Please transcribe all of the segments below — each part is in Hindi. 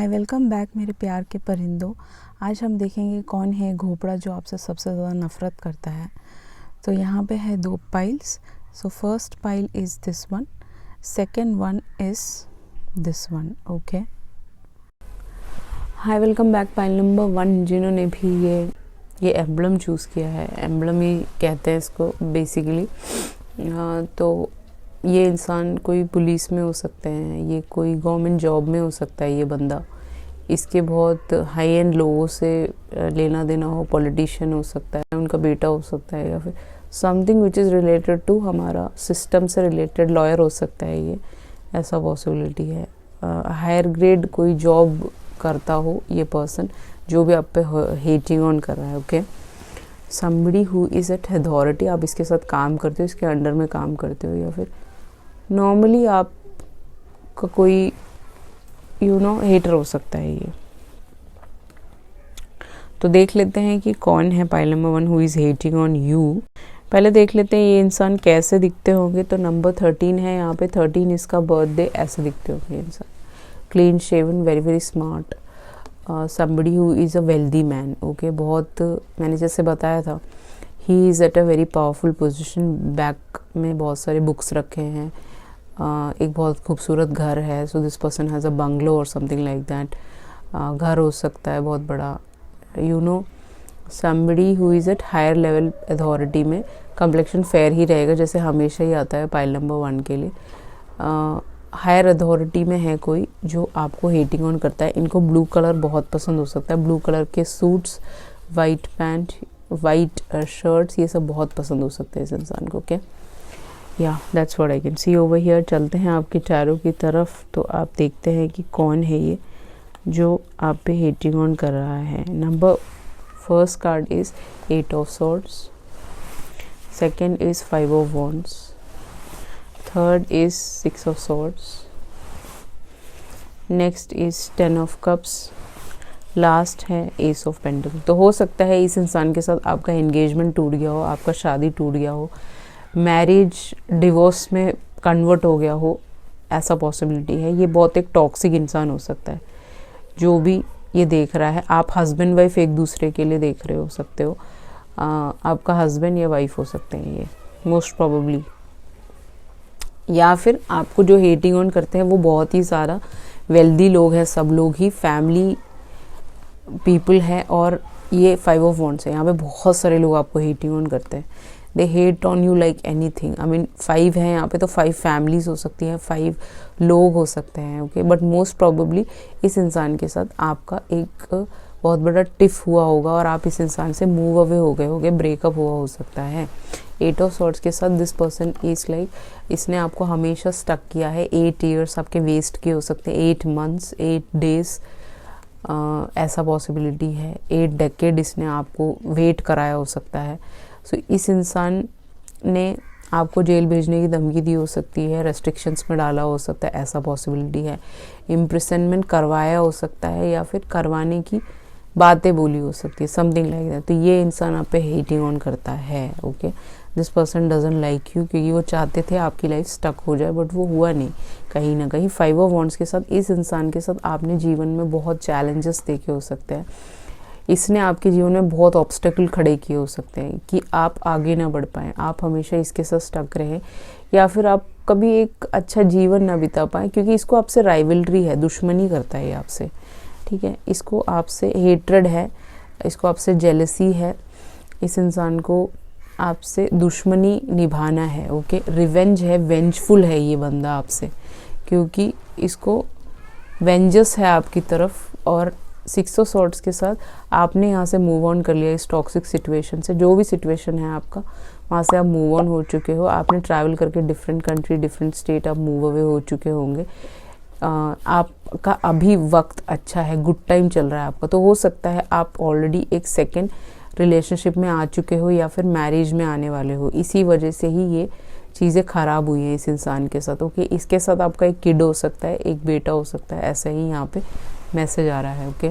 हाय, वेलकम बैक मेरे प्यार के परिंदों। आज हम देखेंगे कौन है घोपड़ा जो आपसे सबसे ज़्यादा नफ़रत करता है। तो यहाँ पे है 2 piles. So first pile is this one, second one is this one. Okay, hi, welcome back pile number 1। जिन्होंने भी ये एम्ब्लम चूज़ किया है, एम्ब्लम ही कहते हैं इसको बेसिकली। तो ये इंसान कोई पुलिस में हो सकते हैं, ये कोई गवर्नमेंट जॉब में हो सकता है। ये बंदा, इसके बहुत हाई एंड लोगों से लेना देना हो, पॉलिटिशियन हो सकता है, उनका बेटा हो सकता है, या फिर something which is related to हमारा सिस्टम से रिलेटेड लॉयर हो सकता है। ये ऐसा पॉसिबिलिटी है। हायर ग्रेड कोई जॉब करता हो ये पर्सन, जो भी आप पे हेटिंग ऑन कर रहा है। Okay, somebody who is at authority, आप इसके साथ काम करते हो, इसके अंडर में काम करते हो, या फिर नॉर्मली आपका कोई हेटर हो सकता है ये। तो देख लेते हैं कि कौन है pile number 1 who is hating on you. पहले देख लेते हैं ये इंसान कैसे दिखते होंगे। तो नंबर 13 है यहाँ पे, 13 इसका बर्थडे। ऐसे दिखते होंगे इंसान, clean shaven, very very smart, somebody who is a wealthy man. Okay, बहुत, मैंने जैसे बताया था, he is at a very powerful position. Back में बहुत सारे बुक्स रखे हैं, एक बहुत खूबसूरत घर है। So this person has a bungalow और समथिंग लाइक दैट। घर हो सकता है बहुत बड़ा। Somebody who is at higher level authority में। कम्प्लेक्शन फेयर ही रहेगा, जैसे हमेशा ही आता है पाइल नंबर 1 के लिए। हायर अथॉरिटी में है कोई जो आपको हेटिंग ऑन करता है। इनको ब्लू कलर बहुत पसंद हो सकता है। ब्लू कलर के suits, white pant, white shirts, ये सब बहुत पसंद हो सकते हैं इस इंसान को। ओके, या that's what I can see over here. चलते हैं आपके चारों की तरफ, तो आप देखते हैं कि कौन है ये जो आप पे हेटिंग ऑन कर रहा है। Number first card is 8 of swords, second is 5 of wands, third is 6 of swords, next is 10 of cups, last है एस ऑफ पेंटल। तो हो सकता है इस इंसान के साथ आपका एंगेजमेंट टूट गया हो, आपका शादी टूट गया हो, मैरिज डिवोर्स में कन्वर्ट हो गया हो, ऐसा पॉसिबिलिटी है। ये बहुत एक टॉक्सिक इंसान हो सकता है जो भी ये देख रहा है। आप हस्बैंड वाइफ एक दूसरे के लिए देख रहे हो सकते हो। आपका हस्बैंड या वाइफ हो सकते हैं ये मोस्ट प्रोबेबली, या फिर आपको जो हेटिंग ऑन करते हैं वो बहुत ही सारा वेल्दी लोग हैं, सब लोग ही फैमिली पीपल है। और ये 5 ऑफ वॉन्ड्स है, यहाँ पे बहुत सारे लोग आपको हेटिंग ऑन करते हैं। They hate on you like anything. I mean 5 है यहाँ पे, तो 5 फैमिलीज हो सकती हैं, 5 लोग हो सकते हैं। ओके, बट मोस्ट प्रोबेबली इस इंसान के साथ आपका एक बहुत बड़ा टिफ हुआ होगा और आप इस इंसान से मूव अवे हो गए होगे, ब्रेकअप हुआ हो सकता है। 8 ऑफ सॉर्ड्स के साथ दिस पर्सन इज लाइक, इसने आपको हमेशा स्टक किया है। 8 ईयर्स आपके वेस्ट किए हो सकते हैं, 8 मंथ्स, 8 डेज, ऐसा पॉसिबिलिटी है। 8 डेकेड इसने आपको वेट कराया हो सकता है। सो इस इंसान ने आपको जेल भेजने की धमकी दी हो सकती है, रेस्ट्रिक्शंस में डाला हो सकता है, ऐसा पॉसिबिलिटी है। इम्प्रिजनमेंट करवाया हो सकता है, या फिर करवाने की बातें बोली हो सकती है, समथिंग लाइक दैट। तो ये इंसान आप पे हेटिंग ऑन करता है। Okay, this person doesn't like you, क्योंकि वो चाहते थे आपकी लाइफ स्टक हो जाए, बट वो हुआ नहीं कहीं ना कहीं। 5 ऑफ वॉन्ड्स के साथ इस इंसान के साथ आपने जीवन में बहुत चैलेंजेस देखे हो सकते हैं। इसने आपके जीवन में बहुत ऑब्स्टेकल खड़े किए हो सकते हैं कि आप आगे ना बढ़ पाएँ, आप हमेशा इसके साथ स्टक रहें, या फिर आप कभी एक अच्छा जीवन ना बिता पाएँ, क्योंकि इसको आपसे राइवलरी है, दुश्मनी करता है ये आपसे। ठीक है, इसको आपसे हेट्रेड है, इसको आपसे जेलसी है। इस इंसान को आपसे दुश्मनी निभाना है। ओके, रिवेंज है, वेंजफुल है ये बंदा आपसे, क्योंकि इसको वेंजस है आपकी तरफ। और 6 ऑफ सॉर्ड्स के साथ आपने यहाँ से मूव ऑन कर लिया इस टॉक्सिक सिचुएशन से। जो भी सिचुएशन है आपका, वहाँ से आप मूव ऑन हो चुके हो। आपने ट्रैवल करके डिफरेंट कंट्री, डिफरेंट स्टेट आप मूव अवे हो चुके होंगे। आपका अभी वक्त अच्छा है, गुड टाइम चल रहा है आपका। तो हो सकता है आप ऑलरेडी एक सेकेंड रिलेशनशिप में आ चुके हो, या फिर मैरिज में आने वाले हो। इसी वजह से ही ये चीज़ें ख़राब हुई हैं इस इंसान के साथ। ओके, इसके साथ आपका एक किड हो सकता है, एक बेटा हो सकता है, ऐसा ही यहाँ पे मैसेज आ रहा है। ओके,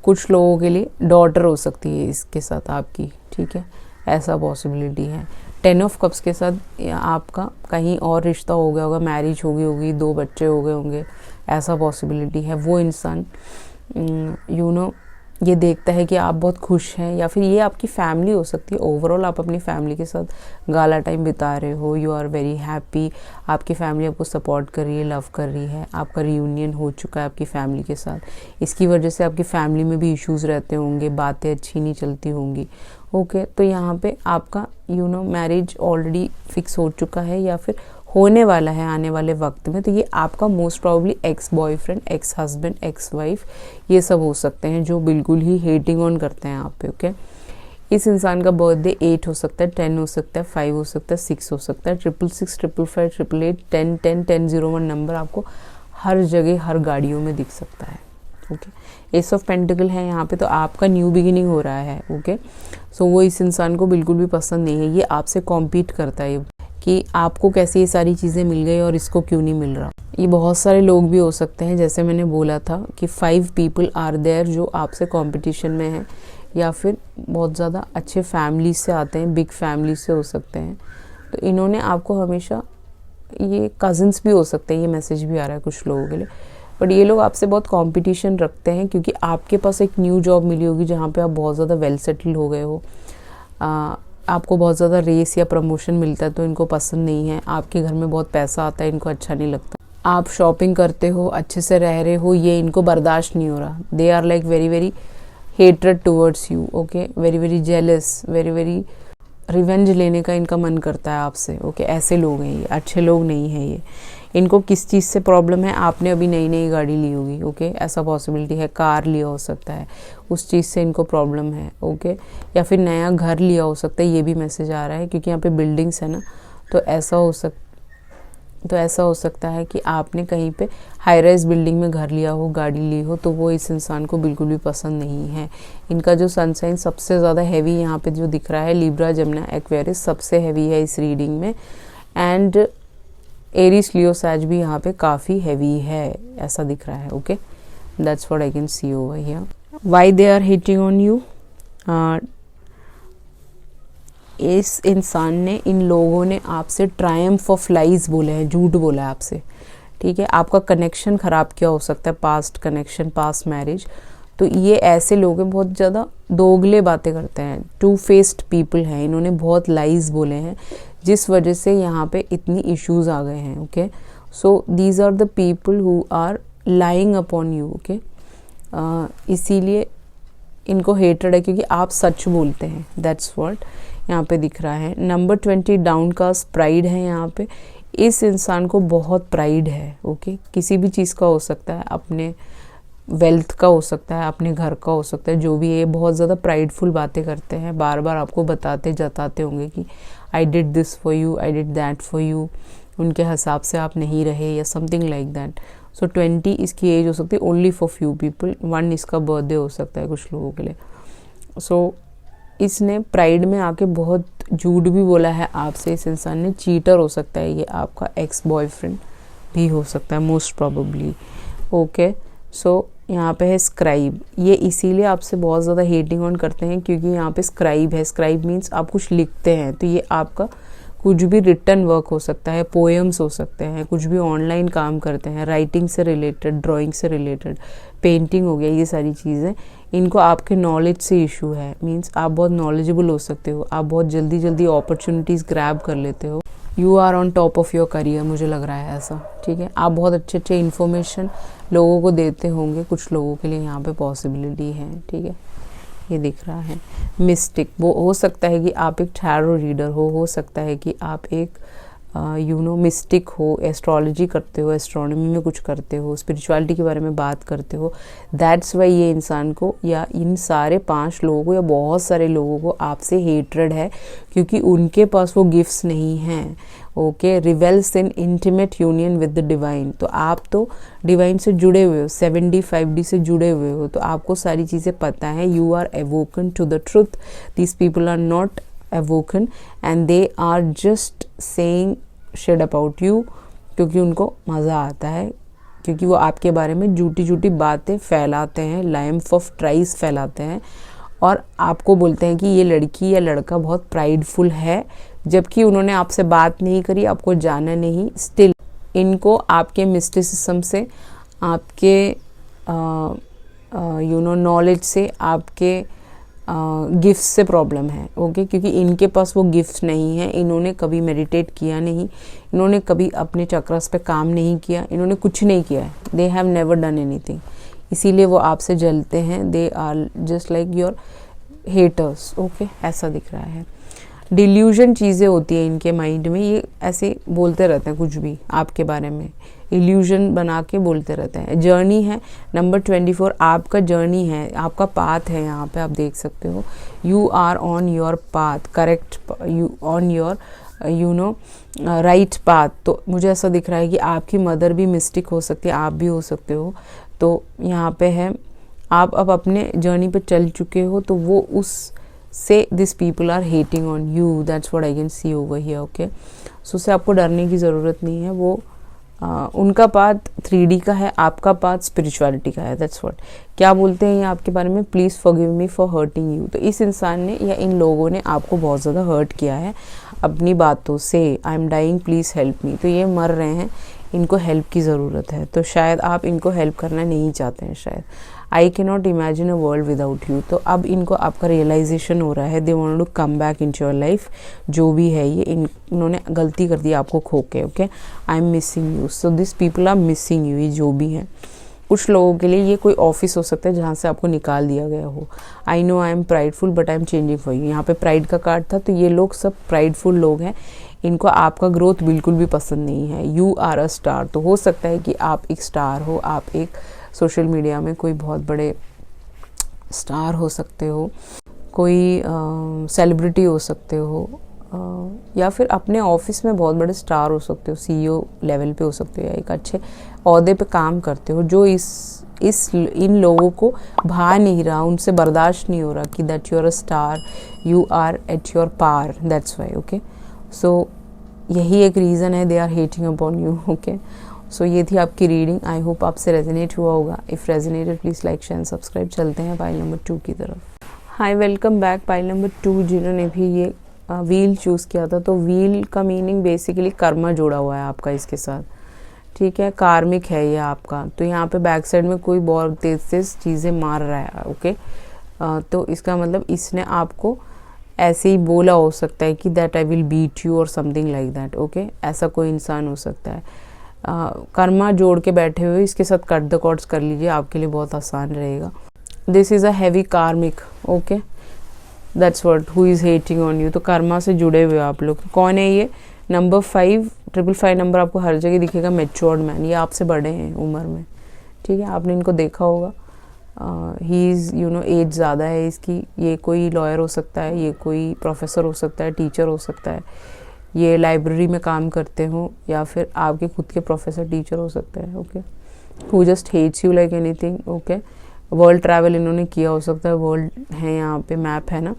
कुछ लोगों के लिए डॉटर हो सकती है इसके साथ आपकी। ठीक है, ऐसा पॉसिबिलिटी है। 10 ऑफ कप्स के साथ आपका कहीं और रिश्ता हो गया होगा, मैरिज हो गई होगी, 2 बच्चे हो गए होंगे, ऐसा पॉसिबिलिटी है। वो इंसान ये देखता है कि आप बहुत खुश हैं, या फिर ये आपकी फैमिली हो सकती है। ओवरऑल आप अपनी फैमिली के साथ गाला टाइम बिता रहे हो, यू आर वेरी हैप्पी, आपकी फैमिली आपको सपोर्ट कर रही है, लव कर रही है, आपका रियूनियन हो चुका है आपकी फैमिली के साथ। इसकी वजह से आपकी फैमिली में भी इश्यूज़ रहते होंगे, बातें अच्छी नहीं चलती होंगी। ओके, तो यहाँ पे आपका मैरिज ऑलरेडी फिक्स हो चुका है या फिर होने वाला है आने वाले वक्त में। तो ये आपका most probably ex boyfriend, ex husband, ex wife, ये सब हो सकते हैं जो बिल्कुल ही हेटिंग ऑन करते हैं आप पे। ओके, इस इंसान का बर्थडे 8 हो सकता है, 10 हो सकता है, 5 हो सकता है, 6 हो सकता है, 666, 555, 888, 10, 10, 1001 नंबर आपको हर जगह हर गाड़ियों में दिख सकता है। ओके, एस ऑफ पेंटिकल है यहाँ पे, तो आपका न्यू बिगिनिंग हो रहा है। ओके, सो वो इस इंसान को बिल्कुल भी पसंद नहीं है, ये आपसे कॉम्पीट करता है कि आपको कैसे ये सारी चीज़ें मिल गई और इसको क्यों नहीं मिल रहा। ये बहुत सारे लोग भी हो सकते हैं, जैसे मैंने बोला था कि 5 पीपल आर देयर जो आपसे कंपटीशन में हैं, या फिर बहुत ज़्यादा अच्छे फैमिली से आते हैं, बिग फैमिली से हो सकते हैं। तो इन्होंने आपको हमेशा, ये कज़न्स भी हो सकते हैं, ये मैसेज भी आ रहा है कुछ लोगों के लिए, बट ये लोग आपसे बहुत कंपटीशन रखते हैं क्योंकि आपके पास एक न्यू जॉब मिली होगी जहाँ पे आप बहुत ज़्यादा वेल सेटल हो गए हो, आपको बहुत ज़्यादा रेस या प्रमोशन मिलता है तो इनको पसंद नहीं है। आपके घर में बहुत पैसा आता है, इनको अच्छा नहीं लगता। आप शॉपिंग करते हो, अच्छे से रह रहे हो, ये इनको बर्दाश्त नहीं हो रहा। They are like very very hatred towards you. Okay, very very jealous, very very revenge लेने का इनका मन करता है आपसे। ओके, ऐसे लोग हैं ये, अच्छे लोग नहीं हैं ये। इनको किस चीज़ से प्रॉब्लम है, आपने अभी नई नई गाड़ी ली होगी। ओके, ऐसा पॉसिबिलिटी है, कार लिया हो सकता है, उस चीज़ से इनको प्रॉब्लम है। ओके, या फिर नया घर लिया हो सकता है, ये भी मैसेज आ रहा है क्योंकि यहाँ पे बिल्डिंग्स है ना, तो ऐसा हो सकता है कि आपने कहीं पे हाई राइज बिल्डिंग में घर लिया हो, गाड़ी ली हो, तो वो इस इंसान को बिल्कुल भी पसंद नहीं है। इनका जो सनसाइन सबसे ज़्यादा हैवी यहाँ पे जो दिख रहा है, लिब्रा, जमुना, एक्वेरियस सबसे हैवी है इस रीडिंग में, एंड एरीज, लियो, सैज भी यहाँ पे काफ़ी हैवी है, ऐसा दिख रहा है। Okay, that's what I can see over here. Why they are hitting on you, इस इंसान ने, इन लोगों ने आपसे ट्रायम्फ ऑफ लाइज बोले हैं, झूठ बोला है आपसे। ठीक है, आपका कनेक्शन ख़राब किया हो सकता है, पास्ट कनेक्शन, पास्ट मैरिज। तो ये ऐसे लोग हैं, बहुत ज़्यादा दोगले बातें करते हैं, 2 फेस्ड पीपल हैं, इन्होंने बहुत लाइज बोले हैं जिस वजह से यहाँ पे इतनी इश्यूज आ गए हैं। Okay, so these are the people who are lying upon you. Okay, इसीलिए इनको हेटेड है क्योंकि आप सच बोलते हैं, दैट्स व्हाट यहाँ पे दिख रहा है। नंबर 20 डाउनकास्ट, प्राइड है यहाँ पे। इस इंसान को बहुत प्राइड है। ओके, किसी भी चीज़ का हो सकता है, अपने वेल्थ का हो सकता है, अपने घर का हो सकता है, जो भी है, बहुत ज़्यादा प्राइडफुल बातें करते हैं, बार बार आपको जताते होंगे कि I did this for you, I did that for you. उनके हिसाब से आप नहीं रहे या समथिंग लाइक दैट। सो 20 इसकी एज हो सकती है, ओनली फॉर फ्यू पीपल। 1 इसका बर्थडे हो सकता है कुछ लोगों के लिए। सो इसने प्राइड में आके बहुत झूठ भी बोला है आपसे। इस इंसान ने चीटर हो सकता है, ये आपका एक्स बॉयफ्रेंड भी हो सकता है मोस्ट प्रोबेबली। ओके, सो यहाँ पे है स्क्राइब। ये इसीलिए आपसे बहुत ज़्यादा हेटिंग ऑन करते हैं क्योंकि यहाँ पे स्क्राइब है। स्क्राइब मीन्स आप कुछ लिखते हैं, तो ये आपका कुछ भी रिटन वर्क हो सकता है, पोएम्स हो सकते हैं, कुछ भी ऑनलाइन काम करते हैं, राइटिंग से रिलेटेड, ड्राइंग से रिलेटेड, पेंटिंग हो गया, ये सारी चीज़ें। इनको आपके नॉलेज से इशू है, मीन्स आप बहुत नॉलेजेबल हो सकते हो, आप बहुत जल्दी जल्दी अपॉर्चुनिटीज़ ग्रैब कर लेते हो। You are on top of your career, मुझे लग रहा है ऐसा। ठीक है, आप बहुत अच्छे अच्छे इन्फॉर्मेशन लोगों को देते होंगे, कुछ लोगों के लिए यहाँ पे पॉसिबिलिटी है। ठीक है, ये दिख रहा है। मिस्टिक, वो हो सकता है कि आप एक टैरो रीडर हो सकता है कि आप एक मिस्टिक हो, एस्ट्रोलॉजी करते हो, एस्ट्रोनॉमी में कुछ करते हो, स्पिरिचुअलिटी के बारे में बात करते हो। दैट्स वाई ये इंसान को, या इन सारे 5 लोगों को, या बहुत सारे लोगों को आपसे हेट्रेड है क्योंकि उनके पास वो गिफ्ट्स नहीं हैं। Okay, reveals in intimate union with the divine. तो आप तो डिवाइन से जुड़े हुए हो, 75D से जुड़े हुए हो, तो आपको सारी चीज़ें पता है। You are awoken to the truth, these people are not awoken and they are just saying shit about you, क्योंकि उनको मज़ा आता है, क्योंकि वो आपके बारे में झूठी झूठी बातें फैलाते हैं, लाइम्फ ऑफ ट्राइज फैलाते हैं, और आपको बोलते हैं कि ये लड़की या लड़का बहुत प्राइडफुल है जबकि उन्होंने आपसे बात नहीं करी, आपको जाना नहीं, स्टिल इनको आपके मिस्टिसिज्म से, आपके नॉलेज से, आपके गिफ्ट से प्रॉब्लम है, ओके। क्योंकि इनके पास वो गिफ्ट नहीं है, इन्होंने कभी मेडिटेट किया नहीं, इन्होंने कभी अपने चक्रस पे काम नहीं किया, इन्होंने कुछ नहीं किया है, they have never done anything, इसीलिए वो आपसे जलते हैं। They are just like your haters, okay, ऐसा दिख रहा है। डिल्यूजन चीज़ें होती है इनके माइंड में, ये ऐसे बोलते रहते हैं कुछ भी आपके बारे में, इल्यूजन बना के बोलते रहते हैं। जर्नी है नंबर 24, आपका जर्नी है, आपका पाथ है, यहाँ पे आप देख सकते हो। You are on your path, correct, you on your right path. तो मुझे ऐसा दिख रहा है कि आपकी मदर भी मिस्टेक हो सकती है, आप भी हो सकते हो। तो यहाँ पे है आप अब अपने जर्नी पे चल चुके हो, तो वो उस से this people are hating on you, that's what I can see over here, okay. So उससे आपको डरने की ज़रूरत नहीं है। वो उनका पाथ 3D का है, आपका पाथ स्पिरिचुअलिटी का है, दैट्स व्हाट। क्या बोलते हैं ये आपके बारे में, please forgive me for hurting you. तो इस इंसान ने या इन लोगों ने आपको बहुत ज़्यादा हर्ट किया है अपनी बातों से। I am dying, please help me. तो ये मर रहे हैं, इनको हेल्प की ज़रूरत है, तो शायद आप इनको हेल्प करना नहीं चाहते हैं, शायद। I can not imagine a world without you. तो अब इनको आपका रियलाइजेशन हो रहा है, they want to come back in your life. जो भी है ये, इन्होंने गलती कर दी आपको खो के, okay. I am missing you, so this people are missing you. ये जो भी है, कुछ लोगों के लिए ये कोई ऑफिस हो सकता है जहाँ से आपको निकाल दिया गया हो। I know I am prideful but I am changing for you. यहाँ पे प्राइड का कार्ड था, तो ये लोग सब प्राइडफुल लोग हैं, इनको आपका ग्रोथ बिल्कुल भी पसंद नहीं है। यू आर अ स्टार, तो हो सकता है कि आप एक स्टार हो, आप एक सोशल मीडिया में कोई बहुत बड़े स्टार हो सकते हो, कोई सेलिब्रिटी हो सकते हो, या फिर अपने ऑफिस में बहुत बड़े स्टार हो सकते हो, CEO लेवल पे हो सकते हो, या एक अच्छे ओहदे पे काम करते हो, जो इन लोगों को भा नहीं रहा, उनसे बर्दाश्त नहीं हो रहा कि that you are a star, you are at your par, that's why, okay. So यही एक रीज़न है, they are hating upon you, okay. So ये थी आपकी रीडिंग, आई होप आपसे रेजोनेट हुआ होगा। If resonated please like share subscribe. चलते हैं पाइल नंबर 2 की तरफ। Hi, welcome back. Pile number 2 जिन्होंने भी ये व्हील चूज़ किया था, तो व्हील का मीनिंग बेसिकली कर्मा जोड़ा हुआ है आपका इसके साथ, ठीक है, कार्मिक है ये आपका। तो यहाँ पे बैक साइड में कोई बहुत तेज चीज़ें मार रहा है, ओके। तो इसका मतलब इसने आपको ऐसे ही बोला हो सकता है कि that I will beat you और समथिंग लाइक दैट, ओके। ऐसा कोई इंसान हो सकता है। कर्मा जोड़ के बैठे हुए, इसके साथ कट द कॉर्ड्स कर लीजिए, आपके लिए बहुत आसान रहेगा। दिस इज़ अ हैवी कार्मिक, okay, that's what who is hating on you. तो कर्मा से जुड़े हुए आप लोग। कौन है ये? नंबर 555 नंबर आपको हर जगह दिखेगा, मैच्योर्ड मैन। ये आपसे बड़े हैं उम्र में, ठीक है, आपने इनको देखा होगा। ही इज़ एज ज़्यादा है इसकी। ये कोई लॉयर हो सकता है, ये कोई प्रोफेसर हो सकता है, टीचर हो सकता है, ये लाइब्रेरी में काम करते हो, या फिर आपके खुद के प्रोफेसर टीचर हो सकते हैं, okay. Who just hates you like anything, okay. World travel इन्होंने किया हो सकता है, वर्ल्ड है यहाँ पे, मैप है ना,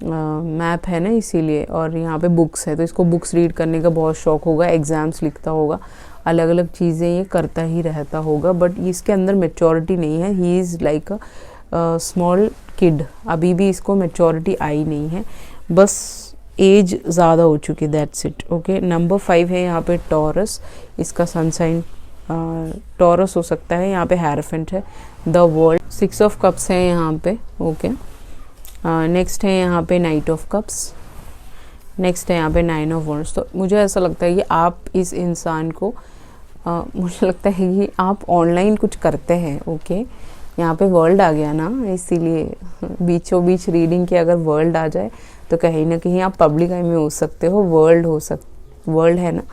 मैप है ना, इसीलिए। और यहाँ पे बुक्स है, तो इसको बुक्स रीड करने का बहुत शौक होगा, एग्ज़ाम्स लिखता होगा, अलग अलग चीज़ें ये करता ही रहता होगा, बट इसके अंदर मैच्योरिटी नहीं है। He is like a small kid, अभी भी इसको मैच्योरिटी आई नहीं है, बस एज ज़्यादा हो चुकी, दैट्स इट, ओके। नंबर 5 है यहाँ पे टॉरस, इसका सनसाइन टॉरस हो सकता है। यहाँ पे हैरोफेंट है, द वर्ल्ड, 6 ऑफ कप्स है यहाँ पे, ओके। नेक्स्ट है यहाँ पे नाइट ऑफ कप्स, नेक्स्ट है यहाँ पे 9 ऑफ वॉन्ड्स। तो मुझे ऐसा लगता है कि आप इस इंसान को मुझे लगता है कि आप ऑनलाइन कुछ करते हैं, ओके। यहाँ पे वर्ल्ड आ गया ना, इसीलिए बीचों बीच रीडिंग की अगर वर्ल्ड आ जाए तो कहीं ना कहीं आप पब्लिक आई में हो सकते हो, वर्ल्ड है ना।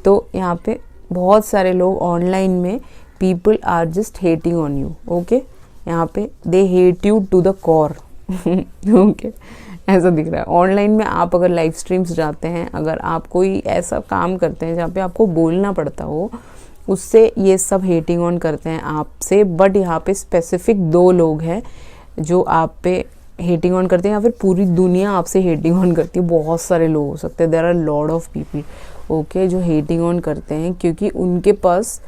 तो यहाँ पे बहुत सारे लोग ऑनलाइन में, people are just hating on you, okay. यहाँ पे they hate you to the core, okay, ऐसा दिख रहा है। ऑनलाइन में आप अगर लाइव स्ट्रीम्स जाते हैं, अगर आप कोई ऐसा काम करते हैं जहाँ पे आपको बोलना पड़ता हो, उससे ये सब हेटिंग ऑन करते हैं आपसे। बट यहाँ पे स्पेसिफिक 2 लोग हैं जो आप पे हेटिंग ऑन करते हैं, या फिर पूरी दुनिया आपसे हेटिंग ऑन करती है। बहुत सारे लोग हो सकते हैं, there are lot of people, okay, जो हेटिंग ऑन करते हैं क्योंकि उनके पास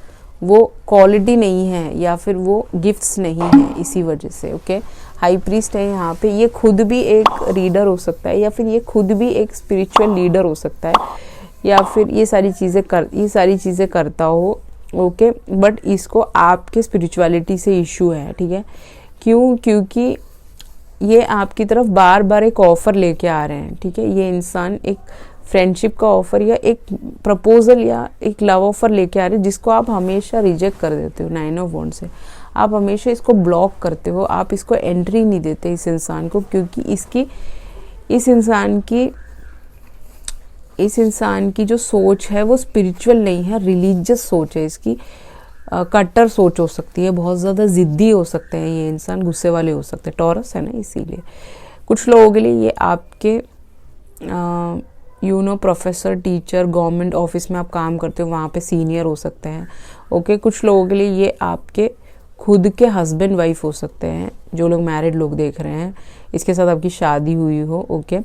वो क्वालिटी नहीं है या फिर वो गिफ्ट्स नहीं है, इसी वजह से, ओके। हाई प्रीस्ट है यहाँ पे, ये खुद भी एक रीडर हो सकता है, या फिर ये खुद भी एक स्पिरिचुअल लीडर हो सकता है, या फिर ये सारी चीज़ें करता हो। ओके, बट इसको आपके स्पिरिचुअलिटी से इशू है, ठीक है। क्यों? क्योंकि ये आपकी तरफ बार बार एक ऑफ़र लेके आ रहे हैं, ठीक है। ये इंसान एक फ्रेंडशिप का ऑफ़र या एक प्रपोजल या एक लव ऑफ़र लेके आ रहे हैं, जिसको आप हमेशा रिजेक्ट कर देते हो। 9 ऑफ वॉन्ड्स से आप हमेशा इसको ब्लॉक करते हो, आप इसको एंट्री नहीं देते इस इंसान को, क्योंकि इस इंसान की जो सोच है वो स्पिरिचुअल नहीं है, रिलीजियस सोच है इसकी। कट्टर सोच हो सकती है, बहुत ज़्यादा ज़िद्दी हो सकते हैं ये इंसान, गुस्से वाले हो सकते हैं, टॉरस है ना, इसीलिए कुछ लोगों के लिए ये आपके प्रोफेसर, टीचर, गवर्नमेंट ऑफिस में आप काम करते हो, वहाँ पे सीनियर हो सकते हैं। ओके, कुछ लोगों के लिए ये आपके खुद के हस्बैंड वाइफ हो सकते हैं, जो लोग मैरिड लोग देख रहे हैं, इसके साथ आपकी शादी हुई हो। ओके,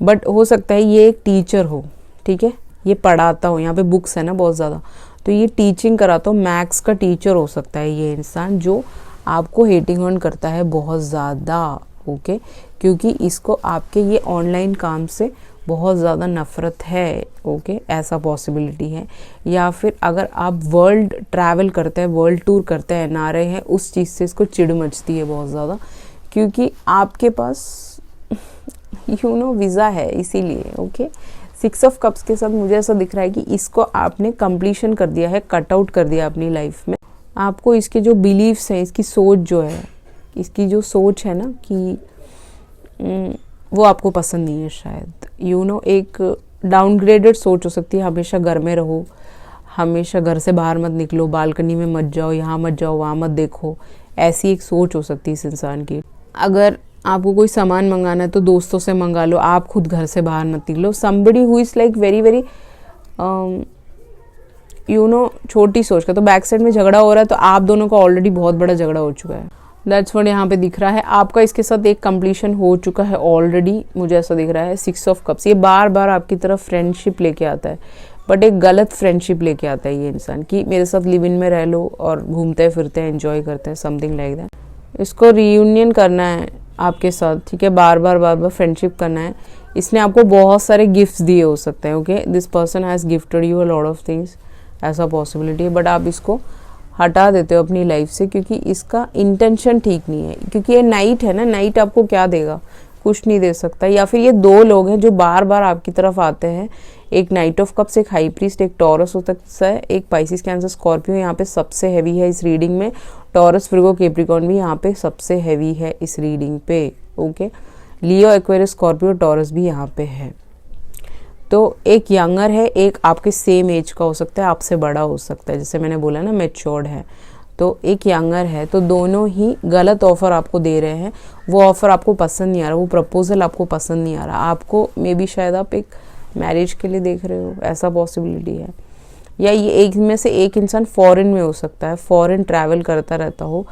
बट हो सकता है ये एक टीचर हो, ठीक है, ये पढ़ाता हो, यहाँ पे बुक्स है ना बहुत ज़्यादा, तो ये टीचिंग कराता हो, मैथ्स का टीचर हो सकता है ये इंसान, जो आपको हेटिंग ऑन करता है बहुत ज़्यादा। ओके, क्योंकि इसको आपके ये ऑनलाइन काम से बहुत ज़्यादा नफ़रत है। ओके, ऐसा पॉसिबिलिटी है। या फिर अगर आप वर्ल्ड ट्रैवल करते हैं, वर्ल्ड टूर करते हैं, ना रहे हैं, उस चीज़ से इसको चिढ़ मचती है बहुत ज़्यादा, क्योंकि आपके पास वीज़ा है, इसीलिए। ओके, 6 ऑफ कप्स के साथ मुझे ऐसा दिख रहा है कि इसको आपने कंप्लीशन कर दिया है, कट आउट कर दिया अपनी लाइफ में। आपको इसके जो बिलीव्स हैं, इसकी सोच जो है, इसकी जो सोच है ना कि वो आपको पसंद नहीं है शायद। एक डाउनग्रेडेड सोच हो सकती है, हमेशा घर में रहो, हमेशा घर से बाहर मत निकलो, बालकनी में मत जाओ, यहाँ मत जाओ, वहाँ मत देखो, ऐसी एक सोच हो सकती है इस इंसान की। अगर आपको कोई सामान मंगाना है तो दोस्तों से मंगा लो, आप खुद घर से बाहर मत निकलो। Somebody who is like very very छोटी सोच का। तो बैक साइड में झगड़ा हो रहा है, तो आप दोनों का ऑलरेडी बहुत बड़ा झगड़ा हो चुका है। दैट्स व्हाट यहाँ पे दिख रहा है। आपका इसके साथ एक कंप्लीशन हो चुका है ऑलरेडी, मुझे ऐसा दिख रहा है। 6 ऑफ कप्स, ये बार बार आपकी तरफ फ्रेंडशिप लेके आता है, बट एक गलत फ्रेंडशिप लेके आता है ये इंसान कि मेरे साथ लिव इन में रह लो और घूमते फिरते हैं, एंजॉय करते हैं, समथिंग लाइक दैट। इसको रीयूनियन करना है आपके साथ, ठीक है, बार बार फ्रेंडशिप करना है। इसने आपको बहुत सारे गिफ्ट्स दिए हो सकते हैं। Okay, this person has gifted you a lot of things, ऐसा पॉसिबिलिटी है, बट आप इसको हटा देते हो अपनी लाइफ से, क्योंकि इसका इंटेंशन ठीक नहीं है। क्योंकि ये नाइट है ना, नाइट आपको क्या देगा, कुछ नहीं दे सकता। या फिर ये 2 लोग हैं जो बार बार आपकी तरफ आते हैं, एक नाइट ऑफ कप्स, एक हाई प्रीस्ट, एक टॉरस हो सकता है, एक पाइसिस, कैंसर, स्कॉर्पियो यहाँ पे सबसे हैवी है इस रीडिंग में। टॉरस, विर्गो, कैप्रिकॉर्न भी यहाँ पे सबसे हैवी है इस रीडिंग पे। ओके, लियो, एक्वेरियस, स्कॉर्पियो, टॉरस भी यहाँ पे है। तो एक यंगर है, एक आपके सेम एज का हो सकता है, आपसे बड़ा हो सकता है, जैसे मैंने बोला ना मैच्योर्ड है, तो एक यंगर है। तो दोनों ही गलत ऑफ़र आपको दे रहे हैं। वो ऑफ़र आपको पसंद नहीं आ रहा, वो प्रपोजल आपको पसंद नहीं आ रहा। आपको मे बी शायद आप एक मैरिज के लिए देख रहे हो, ऐसा पॉसिबिलिटी है। या ये एक में से एक इंसान फॉरेन में हो सकता है, फॉरेन ट्रैवल करता रहता हो,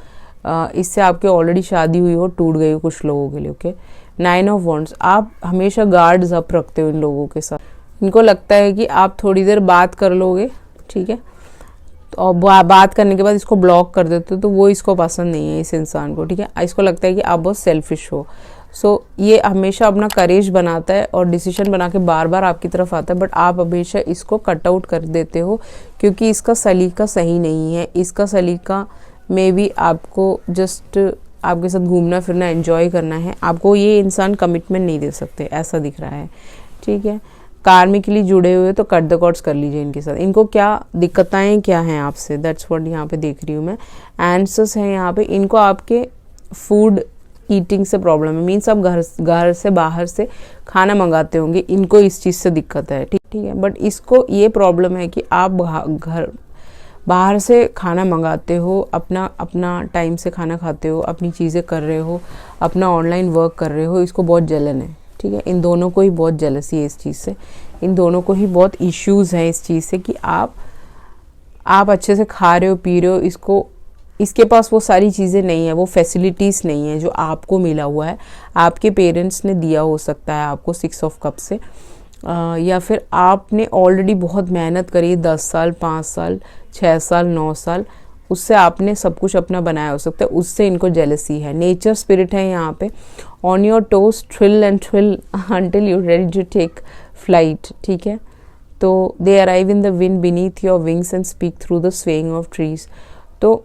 इससे आपके ऑलरेडी शादी हुई हो, टूट गई हो कुछ लोगों के लिए। ओके, 9 ऑफ वॉन्ड्स, आप हमेशा गार्ड्स अप रखते हो इन लोगों के साथ। इनको लगता है कि आप थोड़ी देर बात कर लोगे, ठीक है, और बात करने के बाद इसको ब्लॉक कर देते हो, तो वो इसको पसंद नहीं है इस इंसान को, ठीक है। इसको लगता है कि आप बहुत सेल्फिश हो। सो ये हमेशा अपना करेज बनाता है और डिसीजन बना के बार बार आपकी तरफ आता है, बट आप हमेशा इसको कट आउट कर देते हो, क्योंकि इसका सलीका सही नहीं है। इसका सलीका में भी आपको जस्ट आपके साथ घूमना फिरना, एंजॉय करना है। आपको ये इंसान कमिटमेंट नहीं दे सकते, ऐसा दिख रहा है, ठीक है। कार्मिकली जुड़े हुए तो कट द कॉर्ड्स कर लीजिए इनके साथ। इनको क्या दिक्कतें क्या हैं आपसे, दैट्स व्हाट यहाँ पे देख रही हूँ मैं। आंसर्स हैं यहाँ पे। इनको आपके फूड ईटिंग से प्रॉब्लम है, मीन्स आप घर से बाहर से खाना मंगाते होंगे, इनको इस चीज़ से दिक्कत है, ठीक है। बट इसको ये प्रॉब्लम है कि आप बाहर से खाना मंगाते हो, अपना टाइम से खाना खाते हो, अपनी चीज़ें कर रहे हो, अपना ऑनलाइन वर्क कर रहे हो। इसको बहुत जलन है, ठीक है। इन दोनों को ही बहुत जेलसी है इस चीज़ से, इन दोनों को ही बहुत इश्यूज़ हैं इस चीज़ से कि आप अच्छे से खा रहे हो, पी रहे हो, इसके पास वो सारी चीज़ें नहीं है, वो फैसिलिटीज़ नहीं है जो आपको मिला हुआ है। आपके पेरेंट्स ने दिया हो सकता है आपको 6 ऑफ कप से, या फिर आपने ऑलरेडी बहुत मेहनत करी, 10 साल, 5 साल, 6 साल, 9 साल, उससे आपने सब कुछ अपना बनाया हो सकता है, उससे इनको जेलसी है। नेचर स्पिरिट है यहाँ पे। On your toes thrill and thrill until you ready to take flight, ठीक है। तो they arrive in the wind beneath your wings and speak through the swaying of trees. तो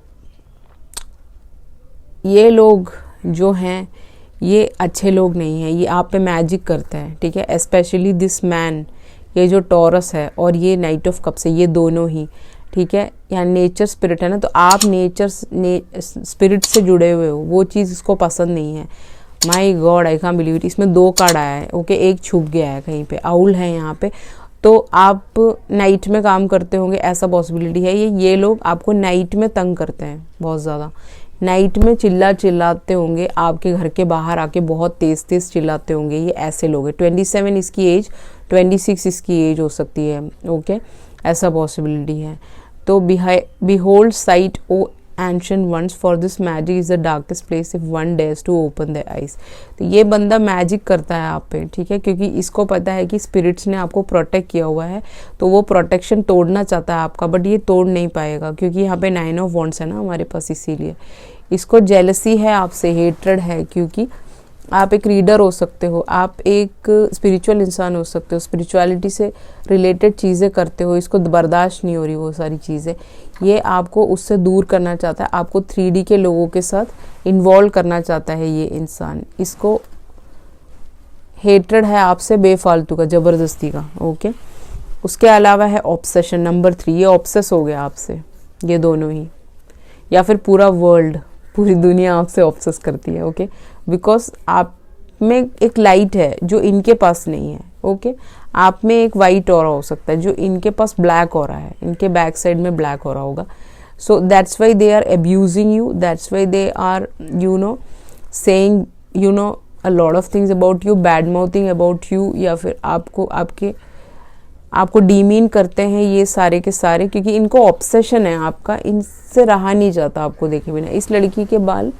ये लोग जो हैं ये अच्छे लोग नहीं हैं, ये आप पे मैजिक करते हैं, ठीक है। स्पेशली दिस मैन, ये जो टॉरस है और ये नाइट ऑफ कप्स है, ये दोनों ही, ठीक है। यहाँ नेचर स्पिरिट है ना, तो आप नेचर स्पिरिट से जुड़े हुए हो, वो चीज़ इसको पसंद नहीं है। My god, I can't believe it. इसमें 2 कार्ड आया है, ओके, एक छुप गया है कहीं पे, आउल है यहाँ पे। तो आप नाइट में काम करते होंगे, ऐसा पॉसिबिलिटी है। ये लोग आपको नाइट में तंग करते हैं बहुत ज़्यादा, नाइट में चिल्लाते होंगे, आपके घर के बाहर आके बहुत तेज़ चिल्लाते होंगे, ये ऐसे लोग हैं। 27 इसकी एज, 26 इसकी एज हो सकती है, ओके, ऐसा पॉसिबिलिटी है। तो behold sight o ancient ones, for this magic is the darkest place if one dares to open their eyes। तो ये बंदा मैजिक करता है आप पे, ठीक है, क्योंकि इसको पता है कि स्पिरिट्स ने आपको प्रोटेक्ट किया हुआ है, तो वो प्रोटेक्शन तोड़ना चाहता है आपका, बट ये तोड़ नहीं पाएगा क्योंकि यहाँ पे 9 ऑफ वॉन्ड्स है ना हमारे पास, इसीलिए इसको जेलसी है आपसे, हेट्रेड है, क्योंकि आप एक रीडर हो सकते हो, आप एक स्पिरिचुअल इंसान हो सकते हो, स्पिरिचुअलिटी से रिलेटेड चीज़ें करते हो, इसको बर्दाश्त नहीं हो रही वो सारी चीज़ें, ये आपको उससे दूर करना चाहता है, आपको 3D के लोगों के साथ इन्वॉल्व करना चाहता है ये इंसान, इसको हेट्रेड है आपसे बेफालतू का, ज़बरदस्ती का, ओके। उसके अलावा है ऑब्सेशन नंबर 3, ये ऑब्सेस हो गया आपसे, ये दोनों ही, या फिर पूरा वर्ल्ड, पूरी दुनिया आपसे ऑब्सेस करती है, ओके, बिकॉज आप में एक लाइट है जो इनके पास नहीं है, ओके। आप में एक वाइट ऑरा हो सकता है जो इनके पास ब्लैक ऑरा है, इनके बैक साइड में ब्लैक ऑरा होगा। So that's why they are abusing you, that's why they are saying a lot of things about you, bad mouthing about you, या फिर आपको डीमीन करते हैं ये सारे के सारे, क्योंकि इनको ऑब्सेशन है आपका, इनसे रहा नहीं जाता आपको देखे बिना। इस लड़की के बाल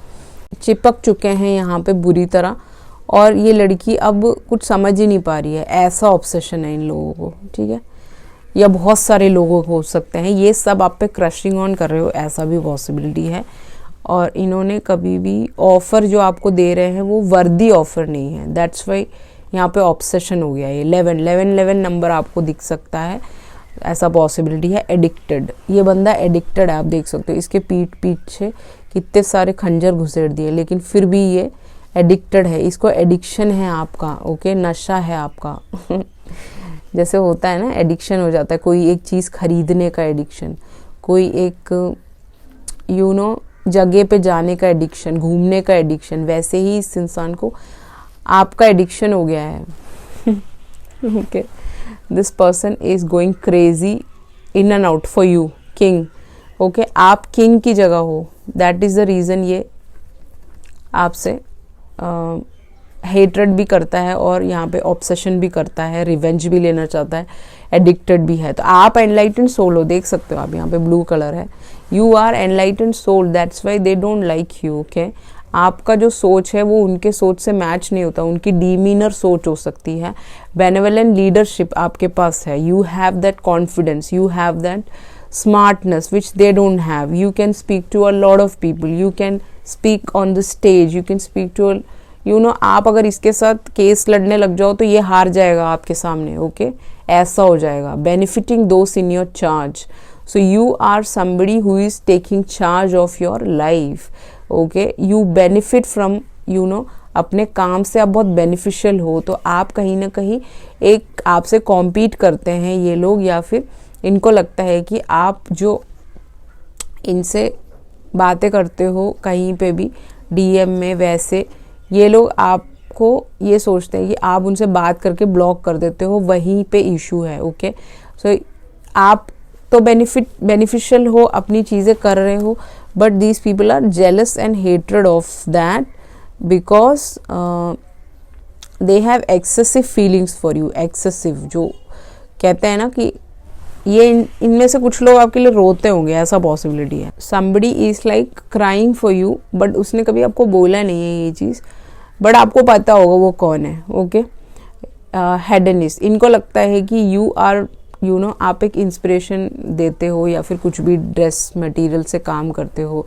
चिपक चुके हैं यहाँ पे बुरी तरह, और ये लड़की अब कुछ समझ ही नहीं पा रही है, ऐसा ऑब्सेशन है इन लोगों को, ठीक है, या बहुत सारे लोगों को हो सकते हैं, ये सब आप पे क्रशिंग ऑन कर रहे हो, ऐसा भी पॉसिबिलिटी है। और इन्होंने कभी भी ऑफ़र जो आपको दे रहे हैं वो वर्दी ऑफ़र नहीं है, दैट्स वाई यहाँ पे ऑब्सेशन हो गया। ये 11 नंबर आपको दिख सकता है, ऐसा पॉसिबिलिटी है। एडिक्टेड, ये बंदा एडिक्टेड है, आप देख सकते हो इसके पीछे कितने सारे खंजर घुसेड़ दिए, लेकिन फिर भी ये एडिक्टेड है, इसको एडिक्शन है आपका, ओके, नशा है आपका जैसे होता है ना, एडिक्शन हो जाता है, कोई एक चीज़ खरीदने का एडिक्शन, कोई एक जगह पे जाने का एडिक्शन, घूमने का एडिक्शन, वैसे ही इस इंसान को आपका एडिक्शन हो गया है okay. This person is going crazy in and out for you, king, okay, आप किंग की जगह हो, दैट इज़ द रीज़न ये आपसे हेट्रेड भी करता है और यहाँ पे ऑब्सेशन भी करता है, रिवेंज भी लेना चाहता है, एडिक्टेड भी है। तो आप एनलाइटेंड सोल हो, देख सकते हो आप, यहाँ पे ब्लू कलर है, you are enlightened soul, that's why they don't like you, okay. आपका जो सोच है वो उनके सोच से मैच नहीं होता, उनकी डीमीनर सोच हो सकती है। बेनेवलेंट लीडरशिप आपके पास है, you have that confidence, you have that smartness which they don't have, you can speak to a lot of people, you can speak on the stage, you can speak to आप अगर इसके साथ केस लड़ने लग जाओ तो ये हार जाएगा आपके सामने, ओके, ऐसा हो जाएगा। benefiting those in your charge, so you are somebody who is taking charge of your life, okay, you benefit from अपने काम से आप बहुत बेनिफिशियल हो, तो आप कहीं ना कहीं एक आपसे कॉम्पीट करते हैं ये लोग, या फिर इनको लगता है कि आप जो इनसे बातें करते हो कहीं पे भी डीएम में, वैसे ये लोग आपको ये सोचते हैं कि आप उनसे बात करके ब्लॉक कर देते हो, वहीं पे इशू है, ओके। सो आप तो बेनिफिशियल हो, अपनी चीज़ें कर रहे हो, but these people are jealous and hatred of that because they have excessive feelings for you, excessive, जो कहते हैं ना कि ये इनमें से कुछ लोग आपके लिए रोते होंगे, ऐसा पॉसिबिलिटी है। somebody is like crying for you, but उसने कभी आपको बोला नहीं है ये चीज़, बट आपको पता होगा वो कौन है, ओके। हेडनिस्ट, इनको लगता है कि यू आर आप एक इंस्पिरेशन देते हो या फिर कुछ भी ड्रेस मटेरियल से काम करते हो,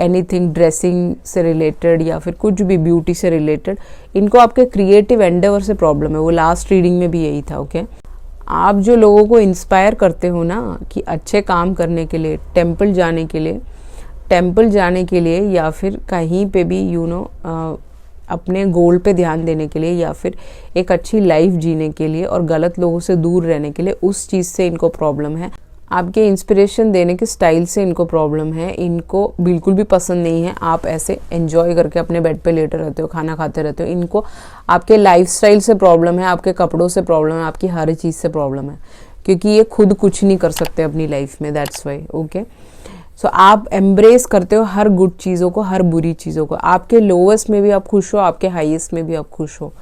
एनीथिंग ड्रेसिंग से रिलेटेड या फिर कुछ भी ब्यूटी से रिलेटेड, इनको आपके क्रिएटिव एंडेवर से प्रॉब्लम है। वो लास्ट रीडिंग में भी यही था। ओके, आप जो लोगों को इंस्पायर करते हो ना कि अच्छे काम करने के लिए, टेम्पल जाने के लिए या फिर कहीं पे भी अपने गोल पे ध्यान देने के लिए या फिर एक अच्छी लाइफ जीने के लिए और गलत लोगों से दूर रहने के लिए, उस चीज़ से इनको प्रॉब्लम है। आपके इंस्पिरेशन देने के स्टाइल से इनको प्रॉब्लम है। इनको बिल्कुल भी पसंद नहीं है आप ऐसे एंजॉय करके अपने बेड पे लेटे रहते हो, खाना खाते रहते हो। इनको आपके लाइफस्टाइल से प्रॉब्लम है, आपके कपड़ों से प्रॉब्लम है, आपकी हर चीज़ से प्रॉब्लम है, क्योंकि ये खुद कुछ नहीं कर सकते अपनी लाइफ में। That's why. ओके, सो आप एम्ब्रेस करते हो हर गुड चीज़ों को, हर बुरी चीज़ों को। आपके लोवेस्ट में भी आप खुश हो, आपके हाईएस्ट में भी आप खुश हो।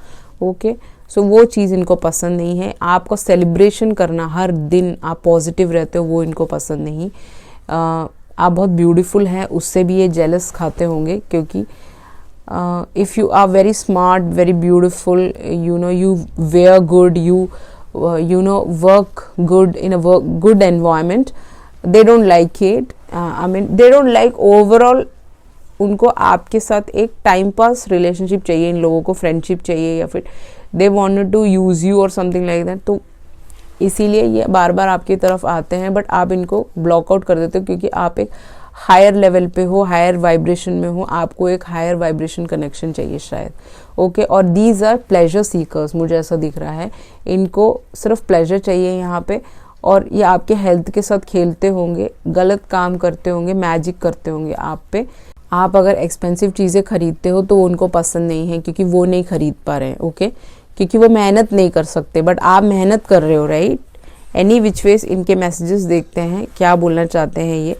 ओके, सो वो चीज़ इनको पसंद नहीं है। आपको सेलिब्रेशन करना, हर दिन आप पॉजिटिव रहते हो, वो इनको पसंद नहीं। आप बहुत ब्यूटीफुल हैं, उससे भी ये जेलस खाते होंगे, क्योंकि if you are very smart, very beautiful, you were good, you work good in a good environment, they don't like it. they don't like overall. उनको आपके साथ एक टाइम पास रिलेशनशिप चाहिए, इन लोगों को फ्रेंडशिप चाहिए, या फिर they wanted to use you और समथिंग लाइक दैट। तो इसीलिए ये बार बार आपकी तरफ आते हैं, बट आप इनको ब्लॉक आउट कर देते हो, क्योंकि आप एक हायर लेवल पे हो, हायर वाइब्रेशन में हो, आपको एक हायर वाइब्रेशन कनेक्शन चाहिए शायद। ओके, और दीज आर प्लेजर सीकर्स, मुझे ऐसा दिख रहा है। इनको सिर्फ प्लेजर चाहिए यहाँ पे, और ये आपके हेल्थ के साथ खेलते होंगे, गलत काम करते होंगे, मैजिक करते होंगे आप पे। आप अगर एक्सपेंसिव चीज़ें खरीदते हो तो वो उनको पसंद नहीं है, क्योंकि वो नहीं खरीद पा रहे हैं। ओके, क्योंकि वो मेहनत नहीं कर सकते, बट आप मेहनत कर रहे हो, राइट। एनी विच वेज इनके मैसेजेस देखते हैं क्या बोलना चाहते हैं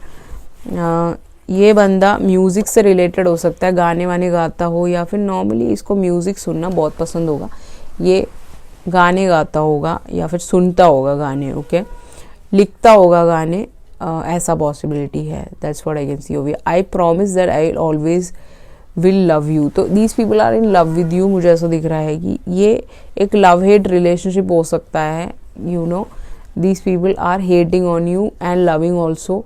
ये बंदा म्यूज़िक से रिलेटेड हो सकता है, गाने वाने गाता हो, या फिर नॉर्मली इसको म्यूज़िक सुनना बहुत पसंद होगा। ये गाने गाता होगा या फिर सुनता होगा गाने। ओके, लिखता होगा गाने, ऐसा पॉसिबिलिटी है। That's what I can see over. I promise that I always will love you. तो these people are in love with you. मुझे ऐसा दिख रहा है कि ये एक लव हेट रिलेशनशिप हो सकता है। These people are hating on you and loving also,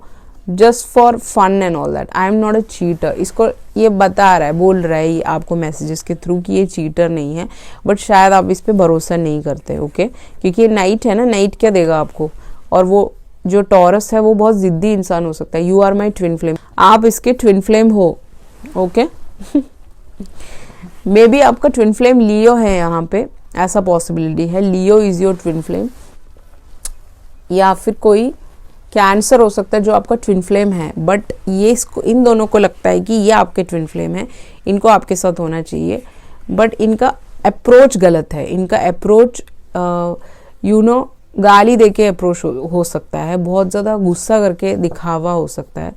just for fun and all that. I am not a cheater. इसको ये बता रहा है, बोल रहा है ये आपको मैसेजेस के थ्रू कि ये चीटर नहीं है, बट शायद आप इस पे भरोसा नहीं करते। ओके, क्योंकि ये नाइट है ना, नाइट क्या देगा आपको। और वो जो टॉरस है वो बहुत जिद्दी इंसान हो सकता है। You are my twin flame, आप इसके ट्विन फ्लेम हो। ओके, मे बी आपका ट्विन फ्लेम लियो है यहाँ पे, ऐसा पॉसिबिलिटी है। Leo is your twin flame, या फिर कोई कैंसर हो सकता है जो आपका ट्विन फ्लेम है, बट ये इसको, इन दोनों को लगता है कि ये आपके ट्विन फ्लेम है, इनको आपके साथ होना चाहिए, बट इनका अप्रोच गलत है। इनका अप्रोच गाली देके अप्रोच हो सकता है, बहुत ज़्यादा गुस्सा करके दिखावा हो सकता है,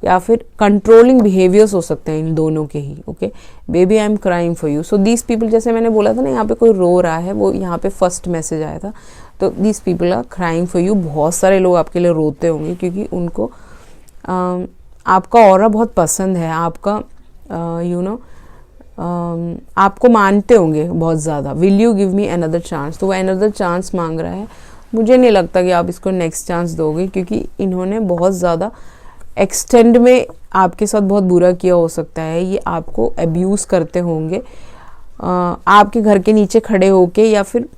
या फिर कंट्रोलिंग बिहेवियर्स हो सकते हैं इन दोनों के ही। Okay, baby I am crying for you. So these people, जैसे मैंने बोला था ना, यहाँ पे कोई रो रहा है, वो यहाँ पे फर्स्ट मैसेज आया था। तो these people are crying for you. बहुत सारे लोग आपके लिए रोते होंगे, क्योंकि उनको आपका ऑरा बहुत पसंद है, आपका आपको मानते होंगे बहुत ज़्यादा। Will you give me another chance, तो वो अनदर चांस मांग रहा है। मुझे नहीं लगता कि आप इसको नेक्स्ट चांस दोगे, क्योंकि इन्होंने बहुत ज़्यादा एक्सटेंड में आपके साथ बहुत बुरा किया हो सकता है। ये आपको अब्यूज़ करते होंगे, आपके घर के नीचे खड़े होके, या फिर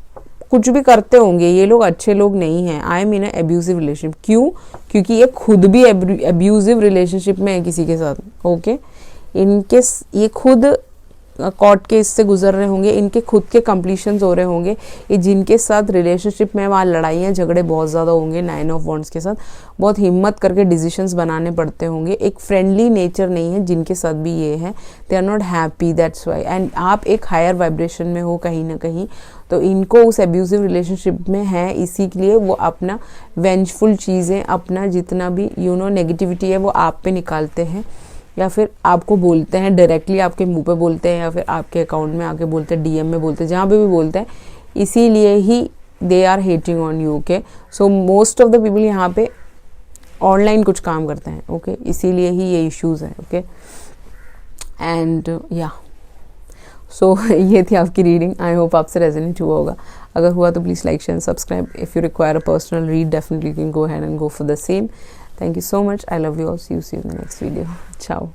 कुछ भी करते होंगे। ये लोग अच्छे लोग नहीं हैं। I am in a abusive relationship. क्यों? क्योंकि ये खुद भी अब्यूजिव रिलेशनशिप में है किसी के साथ। ओके, इनके ये खुद कोर्ट केस से गुजर रहे होंगे, इनके खुद के कंप्लीशंस हो रहे होंगे। ये जिनके साथ रिलेशनशिप में, वहाँ लड़ाइयाँ झगड़े बहुत ज़्यादा होंगे। 9 ऑफ वॉन्ड्स के साथ बहुत हिम्मत करके डिसीजंस बनाने पड़ते होंगे। एक फ्रेंडली नेचर नहीं है जिनके साथ भी ये है। They are not happy, that's why. And आप एक हायर वाइब्रेशन में हो कहीं ना कहीं, तो इनको उस एब्यूजिव रिलेशनशिप में है, इसी के लिए वो अपना वेंजफुल चीज़ें, अपना जितना भी नेगेटिविटी है वो आप पे निकालते हैं, या फिर आपको बोलते हैं डायरेक्टली, आपके मुंह पे बोलते हैं, या फिर आपके अकाउंट में आके बोलते हैं, डीएम में बोलते हैं, जहाँ पे भी बोलते हैं। इसीलिए ही they are hating on you. Okay, so most of the people यहाँ पे ऑनलाइन कुछ काम करते हैं। ओके, इसीलिए ही ये इश्यूज़ हैं। ओके, एंड या सो ये थी आपकी रीडिंग। आई होप आपसे रेजोनेट हुआ होगा। अगर हुआ तो please like share subscribe. If you require a personal read definitely you can go ahead and go for the same. Thank you so much. I love you all. See you in the next video. ciao।